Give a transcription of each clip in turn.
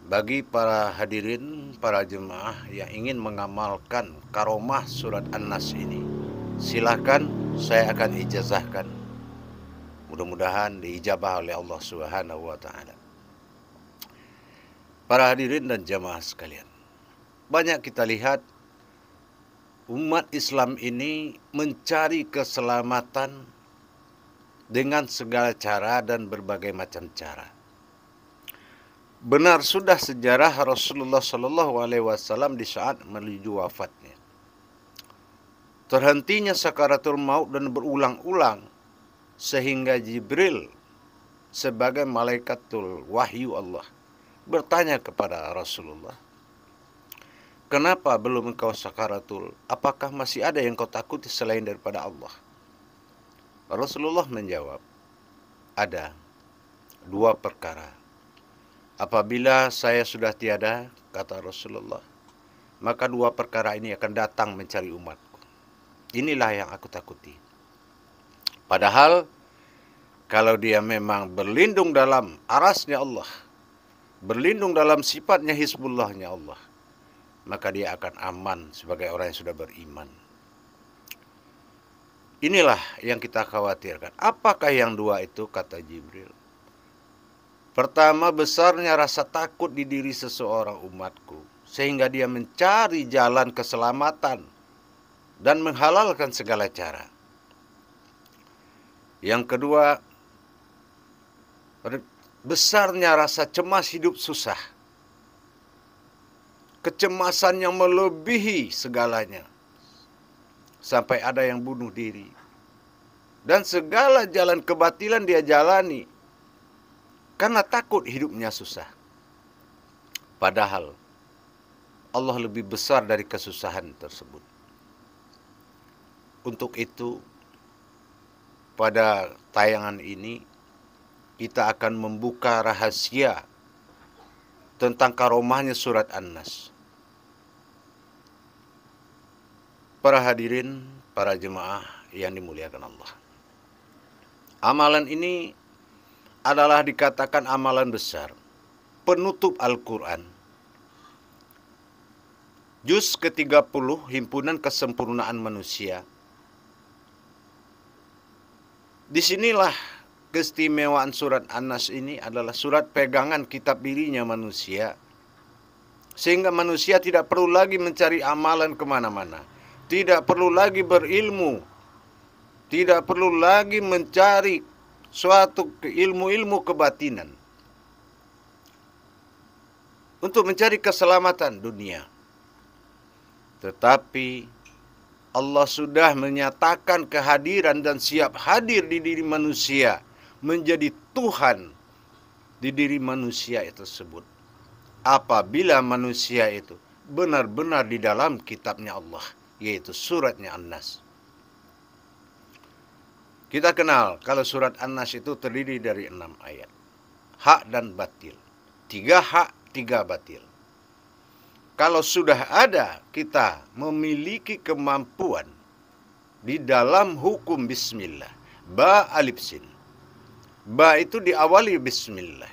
Bagi para hadirin, para jemaah yang ingin mengamalkan karomah surat An-Nas ini, silakan saya akan ijazahkan. Mudah-mudahan diijabah oleh Allah Subhanahu wa taala. Para hadirin dan jemaah sekalian, banyak kita lihat umat Islam ini mencari keselamatan dengan segala cara dan berbagai macam cara. Benar sudah sejarah Rasulullah Shallallahu Alaihi Wasallam di saat menuju wafatnya, terhentinya sakaratul maut dan berulang-ulang sehingga Jibril sebagai malaikatul wahyu Allah bertanya kepada Rasulullah, kenapa belum engkau sakaratul? Apakah masih ada yang kau takuti selain daripada Allah? Rasulullah menjawab, ada dua perkara. Apabila saya sudah tiada, kata Rasulullah, maka dua perkara ini akan datang mencari umatku. Inilah yang aku takuti. Padahal kalau dia memang berlindung dalam arasnya Allah, berlindung dalam sifatnya Hizbullahnya Allah, maka dia akan aman sebagai orang yang sudah beriman. Inilah yang kita khawatirkan. Apakah yang dua itu, kata Jibril? Pertama, besarnya rasa takut di diri seseorang umatku, sehingga dia mencari jalan keselamatan dan menghalalkan segala cara. Yang kedua, besarnya rasa cemas hidup susah. Kecemasan yang melebihi segalanya. Sampai ada yang bunuh diri. Dan segala jalan kebatilan dia jalani karena takut hidupnya susah. Padahal Allah lebih besar dari kesusahan tersebut. Untuk itu, pada tayangan ini kita akan membuka rahasia tentang karomahnya surat An-Nas. Para hadirin, para jemaah yang dimuliakan Allah, amalan ini adalah dikatakan amalan besar, penutup Al-Quran. Juz ke-30, Himpunan Kesempurnaan Manusia. Disinilah keistimewaan surat An-Nas ini adalah surat pegangan kitab dirinya manusia. Sehingga manusia tidak perlu lagi mencari amalan kemana-mana. Tidak perlu lagi berilmu. Tidak perlu lagi mencari suatu ilmu-ilmu kebatinan untuk mencari keselamatan dunia. Tetapi Allah sudah menyatakan kehadiran dan siap hadir di diri manusia, menjadi Tuhan di diri manusia tersebut. Apabila manusia itu benar-benar di dalam kitabnya Allah, yaitu suratnya An-Nas. Kita kenal kalau surat An-Nas itu terdiri dari 6 ayat. Hak dan batil. 3 hak, 3 batil. Kalau sudah ada kita memiliki kemampuan di dalam hukum bismillah. Ba alif sin. Ba itu diawali bismillah.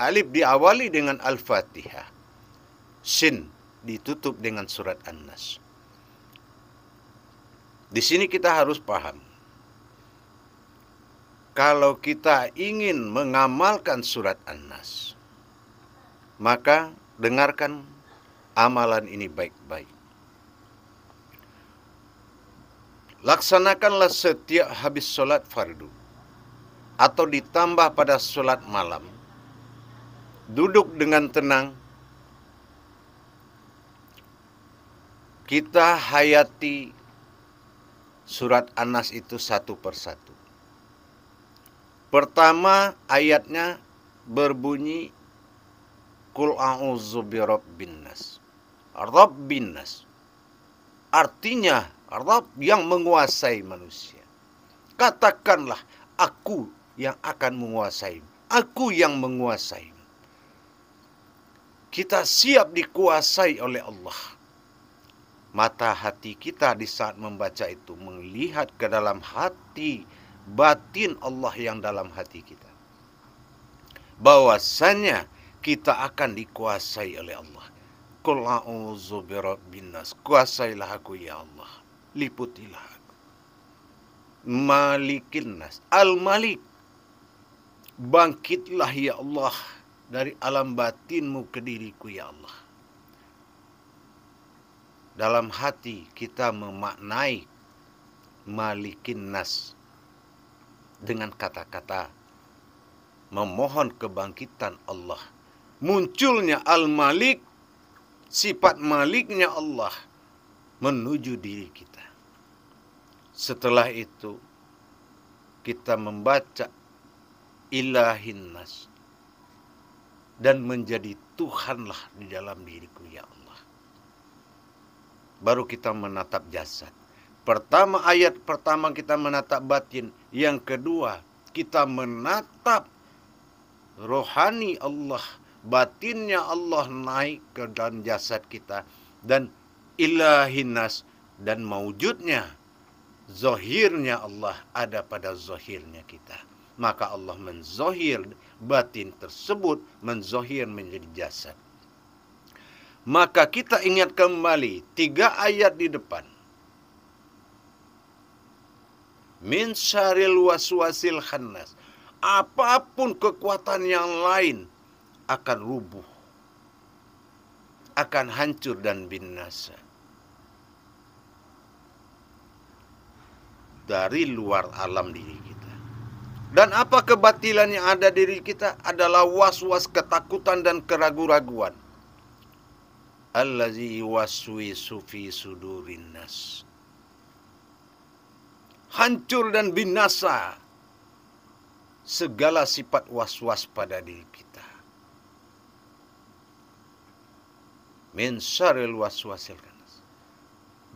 Alif diawali dengan Al-Fatihah. Sin ditutup dengan surat An-Nas. Di sini kita harus paham. Kalau kita ingin mengamalkan surat An-Nas, maka dengarkan amalan ini baik-baik. Laksanakanlah setiap habis sholat fardu atau ditambah pada sholat malam. Duduk dengan tenang. Kita hayati surat An-Nas itu satu persatu. Pertama ayatnya berbunyi Qul a'udzu birabbin nas. Rabbin nas. Artinya Rabb yang menguasai manusia. Katakanlah aku yang akan menguasai. Aku yang menguasai. Kita siap dikuasai oleh Allah. Mata hati kita di saat membaca itu melihat ke dalam hati batin Allah yang dalam hati kita. Bahwasanya kita akan dikuasai oleh Allah. Qul a'udzu birabbin nas. Kuasailah aku ya Allah. Liputilah aku. Malikin nas. Al-Malik. Bangkitlah ya Allah dari alam batinmu ke diriku ya Allah. Dalam hati kita memaknai Malikin nas dengan kata-kata memohon kebangkitan Allah. Munculnya Al-Malik, sifat maliknya Allah menuju diri kita. Setelah itu kita membaca Ilahin nas dan menjadi Tuhanlah di dalam diriku ya Allah. Baru kita menatap jasad. Ayat pertama kita menatap batin. Yang kedua, kita menatap rohani Allah. Batinnya Allah naik ke dalam jasad kita. Dan ilahin nas, dan mawujudnya, zohirnya Allah ada pada zohirnya kita. Maka Allah menzohir batin tersebut, menzohir menjadi jasad. Maka kita ingat kembali 3 ayat di depan. Min syarril waswasil khannas. Apapun kekuatan yang lain akan rubuh, akan hancur dan binasa dari luar alam diri kita. Dan apa kebatilan yang ada di diri kita adalah was-was, ketakutan dan keraguan-raguan. Allazi yuwaswisu fi sudurin nas. Hancur dan binasa segala sifat was-was pada diri kita. Min syarril waswasil khannas.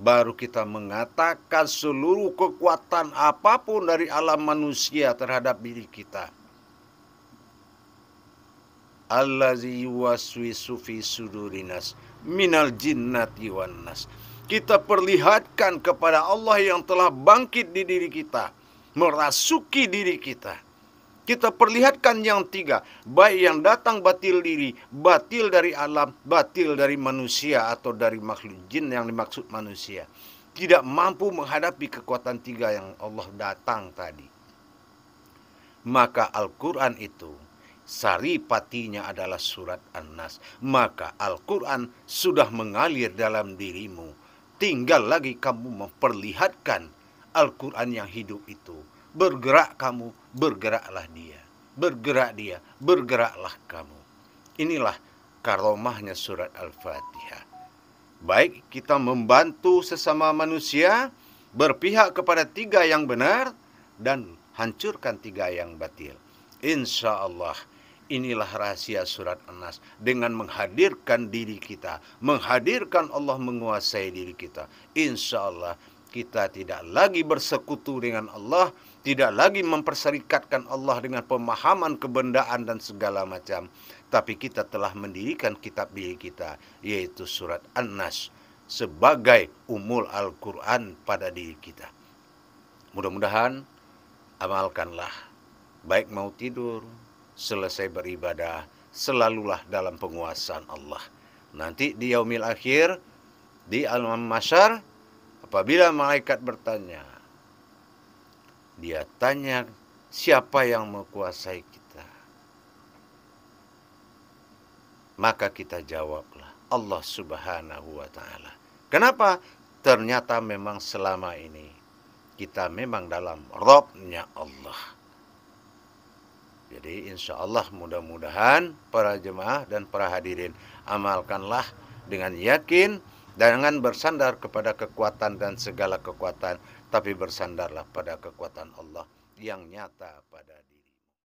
Baru kita mengatakan seluruh kekuatan apapun dari alam manusia terhadap diri kita. Allazi yuwaswisu fi sudurinas minal jinnati wan nas. Kita perlihatkan kepada Allah yang telah bangkit di diri kita, merasuki diri kita. Kita perlihatkan yang 3, baik yang datang batil diri, batil dari alam, batil dari manusia atau dari makhluk jin yang dimaksud manusia. Tidak mampu menghadapi kekuatan 3 yang Allah datang tadi. Maka Al-Quran itu, saripatinya adalah surat An-Nas. Maka Al-Quran sudah mengalir dalam dirimu. Tinggal lagi kamu memperlihatkan Al-Quran yang hidup itu. Bergerak kamu, bergeraklah dia. Bergerak dia, bergeraklah kamu. Inilah karomahnya surat Al-Fatihah. Baik kita membantu sesama manusia, berpihak kepada 3 yang benar, dan hancurkan 3 yang batil. Insya Allah. Inilah rahasia surat An-Nas. Dengan menghadirkan diri kita, menghadirkan Allah menguasai diri kita, insya Allah kita tidak lagi bersekutu dengan Allah, tidak lagi memperserikatkan Allah dengan pemahaman kebendaan dan segala macam. Tapi kita telah mendirikan kitab diri kita, yaitu surat An-Nas, sebagai umul Al-Quran pada diri kita. Mudah-mudahan amalkanlah. Baik mau tidur, selesai beribadah, selalulah dalam penguasaan Allah. Nanti di yaumil akhir, di alam mahsyar, apabila malaikat bertanya, dia tanya, siapa yang menguasai kita? Maka kita jawablah, Allah Subhanahu wa ta'ala. Kenapa? Ternyata memang selama ini kita memang dalam Robnya Allah. Jadi insya Allah mudah-mudahan para jemaah dan para hadirin amalkanlah dengan yakin, jangan bersandar kepada kekuatan dan segala kekuatan, tapi bersandarlah pada kekuatan Allah yang nyata pada diri.